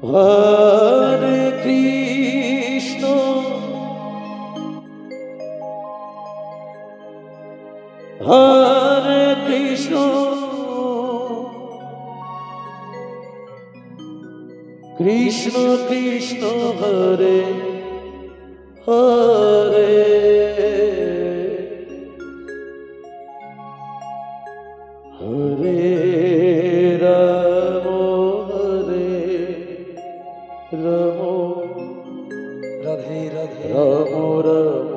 Hare Krishna Hare Krishna Krishna Krishna Hare Hare Hare Ram Radhe Radhe Ram Ram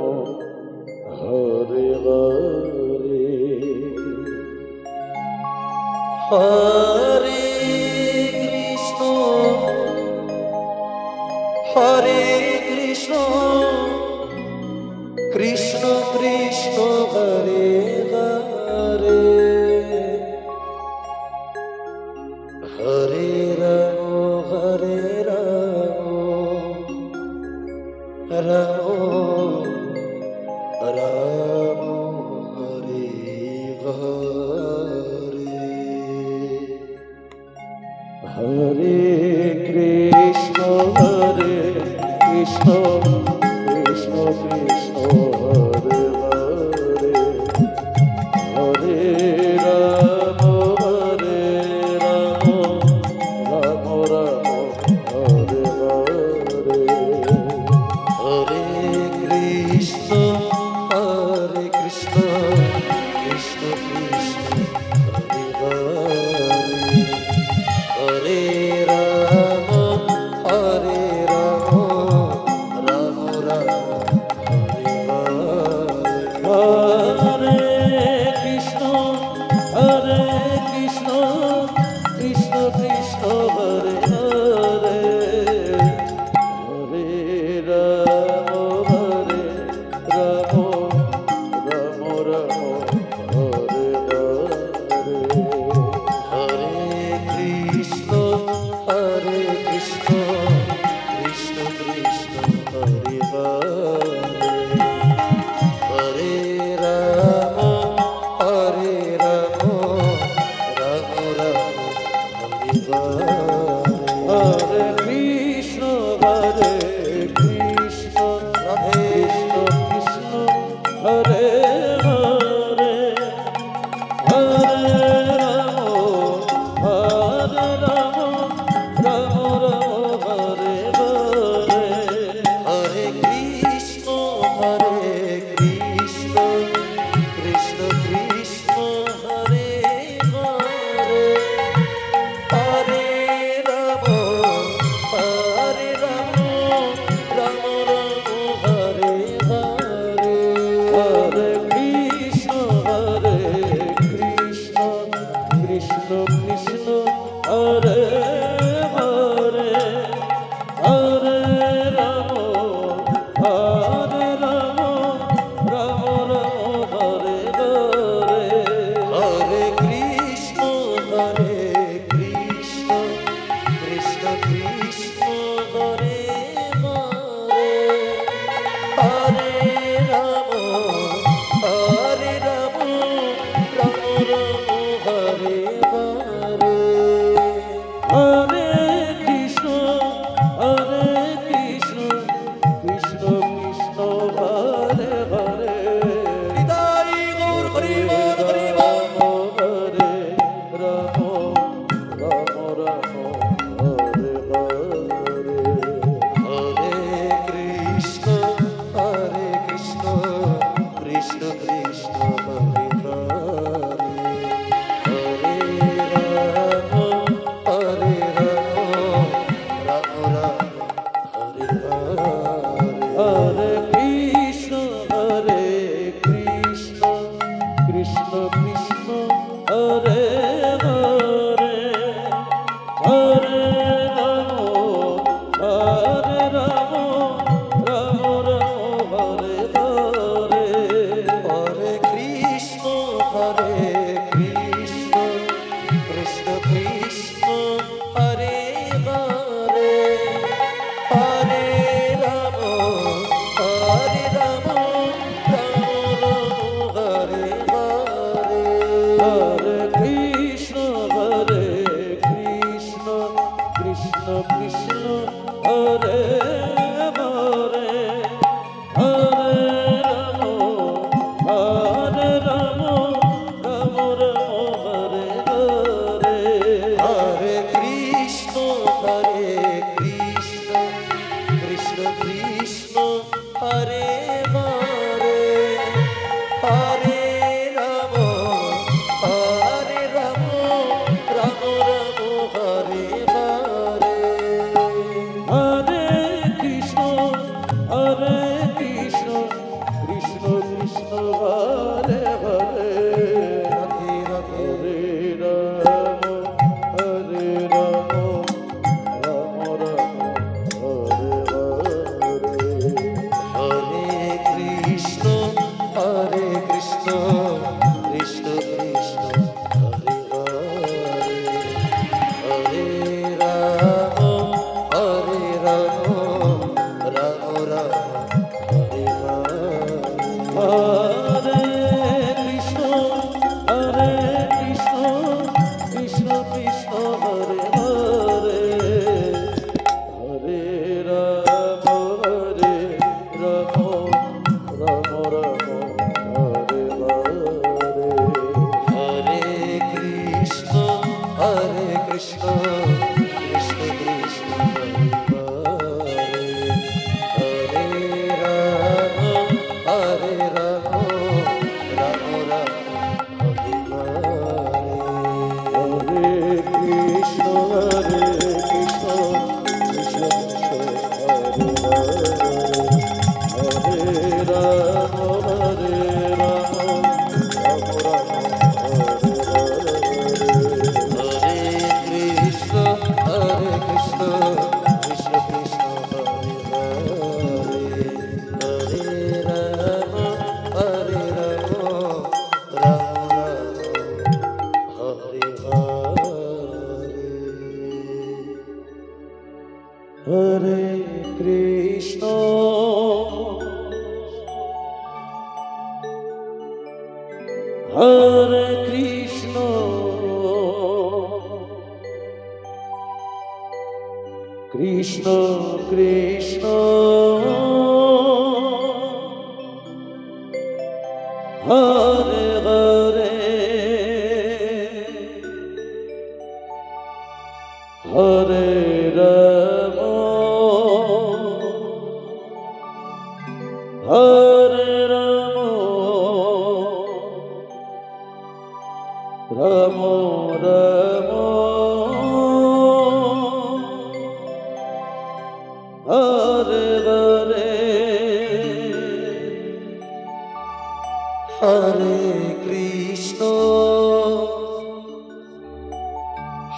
Hare Hare Hare Krishna Hare Krishna Krishna Krishna Hare Hare Hare Ram Ram Ram Hare Hare Hare Krishna Krishna Krishna Hare Hare Hare Ram Ram Ram Hare Hare Hare Krishna Krishna Krishna Hare Hare Hare Ram Ram Ram Hare Hare Krishna Hare Hare Hare Ram Hare Ram Ram Ram Hare Hare Hare Krishna Krishna Krishna Hare Hare Hare Ram Ram Ram Hare Hare Hare Krishna Krishna Krishna Hare Hare Radhe Radhe Hare Ram Ram Ram Hare Hare Hare Krishna Krishna Krishna Hare Hare Hare Ram Ram Ram Hare Hare Hare Krishna Krishna Krishna Hare Hare Hare Ram Ram Ram Hare Hare Hare Krishna Krishna Krishna Krishna Hare Hare Ram Ram Ram Hare Hare Hare Krishna Krishna Krishna Krishna Hare Hare Ram Ram Ram Hare Hare Hare Krishna Krishna Krishna Krishna Hare Hare Hare Ram Ram Hare Hare Hare Krishna Hare Krishna Krishna Krishna Hare Hare Hare Ram Hare Ram Ram Ram Hare Hare Hare Krishna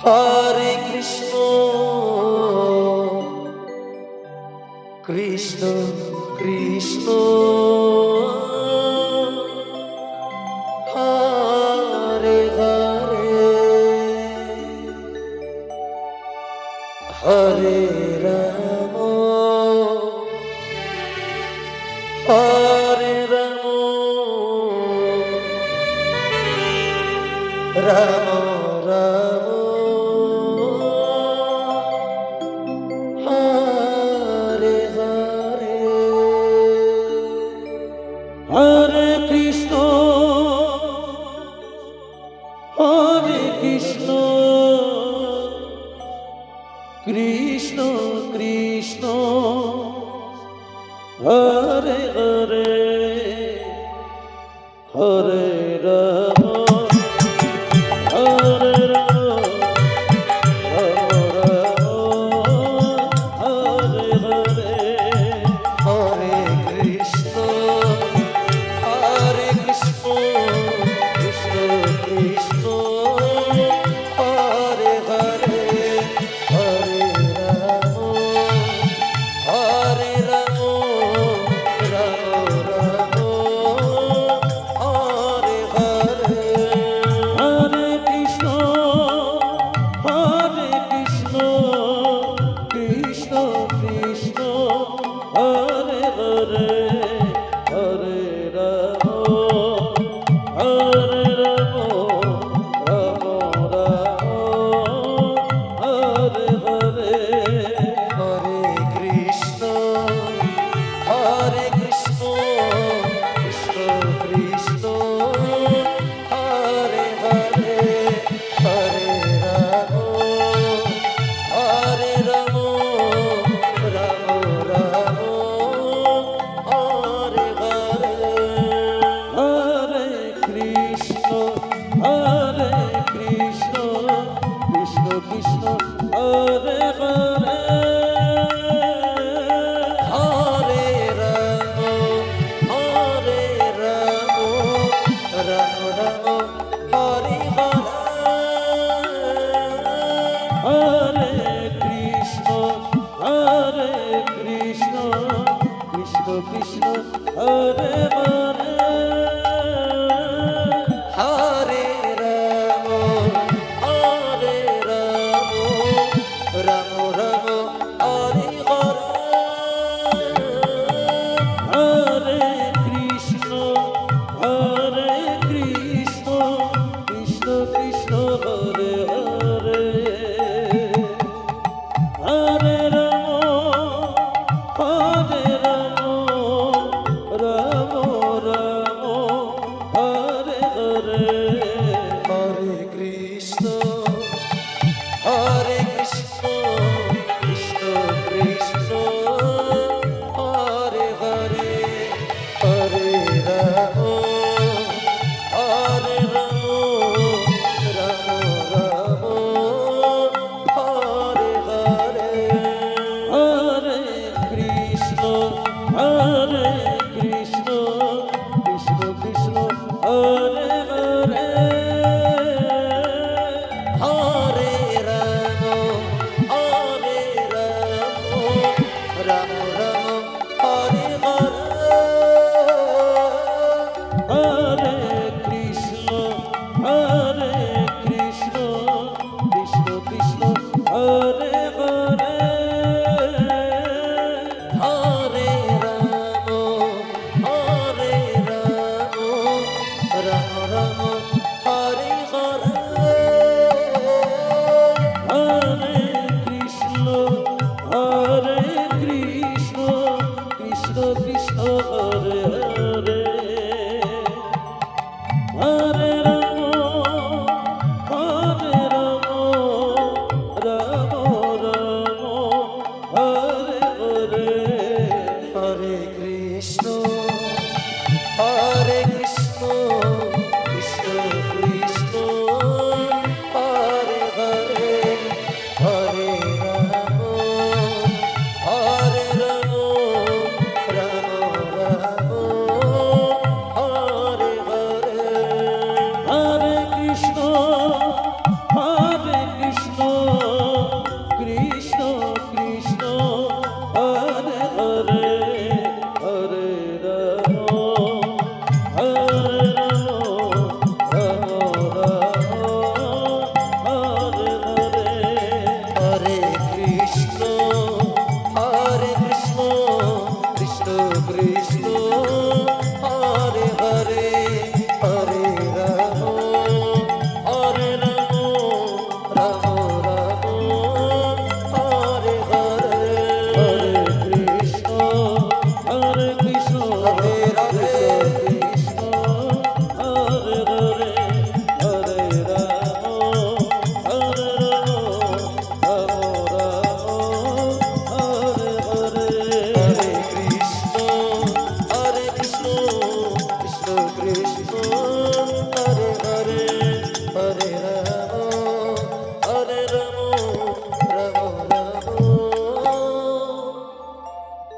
Hare Krishna Krishna Krishna Hare Hare Hare Ram Hare Ram Ram Ram Hare Hare Hare Krishna Hare Krishna Krishna Krishna Hare Hare Hare Ram Hare Ram Ram Ram Hare Hare Hare Krishna Krishna Krishna Hare Hare Hare Ram Ram Ram Hare Hare Krishna Hare Hare Hare Ram Hare Ram Ram Ram Hare Hare Hare Krishna Krishna Krishna Hare Hare Hare Ram Ram Ram Hare Hare Hare Krishna Hare Krishna Krishna Krishna Hare Hare Hare Ram Hare Ram Ram Ram Hare Hare Hare Krishna Krishna Krishna Hare Hare Hare Ram Ram Ram Hare Hare Hare Krishna Krishna Krishna Hare Hare Hare Ram Ram Ram Hare Hare Hare Krishna Krishna Krishna Hare Hare Hare Ram Ram Ram Hare Hare Hare Krishna Hare Krishna Krishna Krishna Hare Hare Hare Ram Ram Ram Hare Hare Hare Krishna Krishna Krishna Hare Hare Hare Ram Ram Hare Hare Hare Krishna Krishna Krishna Hare Hare Hare Ram Ram Ram Hare Hare Hare Krishna Radhe Radhe Krishna Hare Hare Hare Ram Hare Hare Hare Krishna Krishna Krishna Hare Hare Hare Ram Ram Ram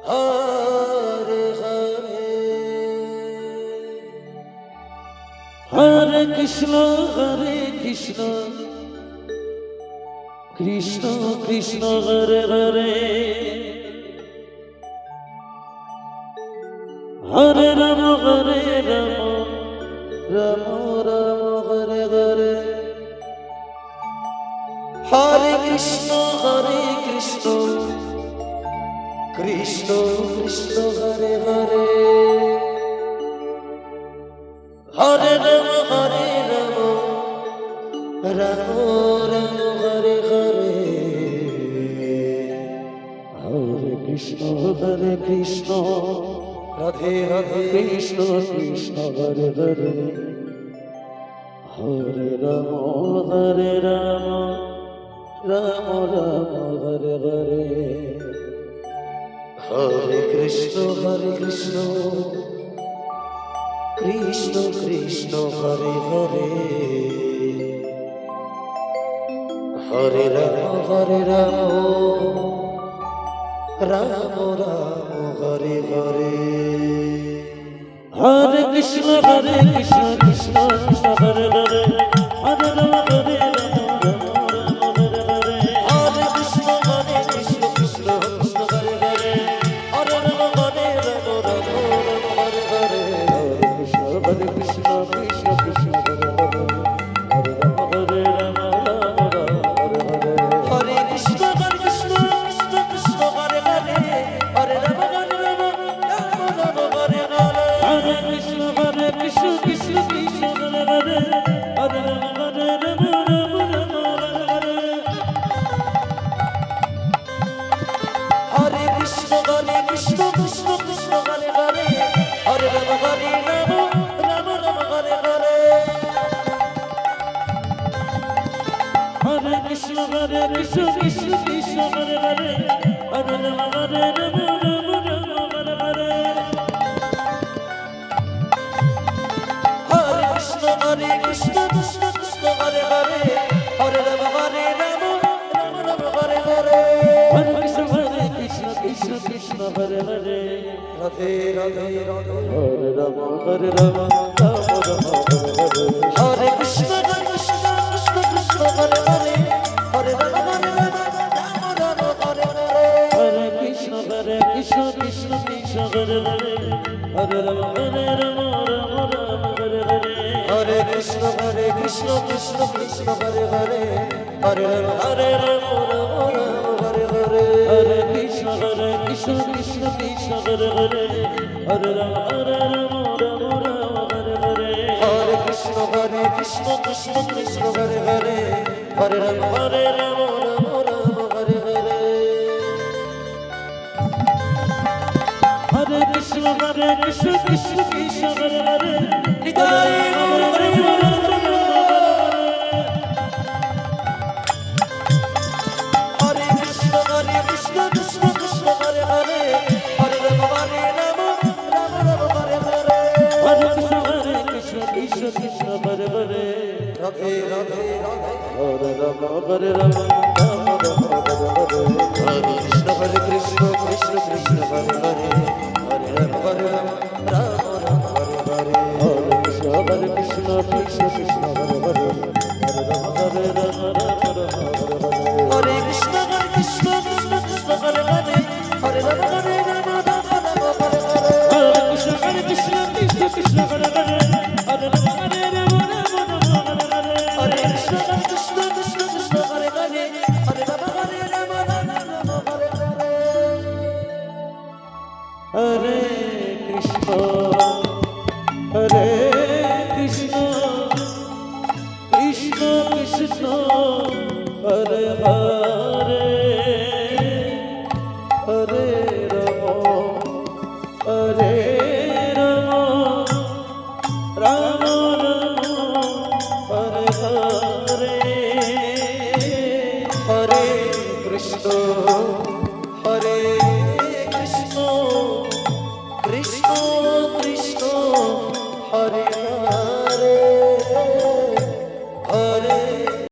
Hare Hare Hare Krishna Krishna Krishna Hare Hare Hare Ram Ram Hare Hare Hare Krishna Krishna Krishna Hare Hare Hare Ram Ram Ram Hare Hare Hare Krishna Radhe Radhe Krishna Krishna Hare Hare Hare Ram Ram Hare Hare Hare Krishna Krishna Krishna Hare Hare Hare Ram Ram Ram Hare Hare Hare Krishna Krishna Krishna Hare Hare Hare Ram Hare Ram Ram Ram Hare Hare Hare Krishna Krishna Krishna Hare Hare Hare Ram Hare Ram Krishna Krishna Krishna Hare Hare Hare Ram Hare Ram Ram Ram Hare Hare Hare Krishna Krishna Krishna Hare Hare Hare Ram Ram Ram Hare Hare Hare Krishna Krishna Krishna Hare Hare Radhe Radhe Radhe Hare Ram Hare Ram Ram Ram Hare Hare Hare Krishna Krishna Krishna Hare Hare Hare Ram Ram Ram Hare Hare Hare Krishna Krishna Krishna Hare Hare Hare Ram Ram Ram Hare Hare Hare Krishna Krishna Krishna Hare Hare Hare Ram Ram Hare Hare Hare Krishna Krishna Krishna Hare Hare Hare Ram Ram Ram Hare Hare Hare Krishna Krishna Krishna Hare Hare Hare Ram Ram Hare Hare Hare Krishna Krishna Krishna Hare Hare Nitai Gour Hari Hare Krishna Krishna Krishna Hare Hare Hare Ram Ram Hare Hare Hare Krishna Krishna Hare Hare Radhe Radhe Radhe Hare Ram Hare Ram Ram Ram Hare Hare Hare Krishna Krishna Hare Hare Hare Ram Ram Hare Hare Hare Krishna Krishna Krishna Hare Hare Hare Ram Hare Ram Ram Ram Hare Hare Hare Krishna Krishna Krishna Hare Hare Hare Ram Ram Hare Hare Hare Krishna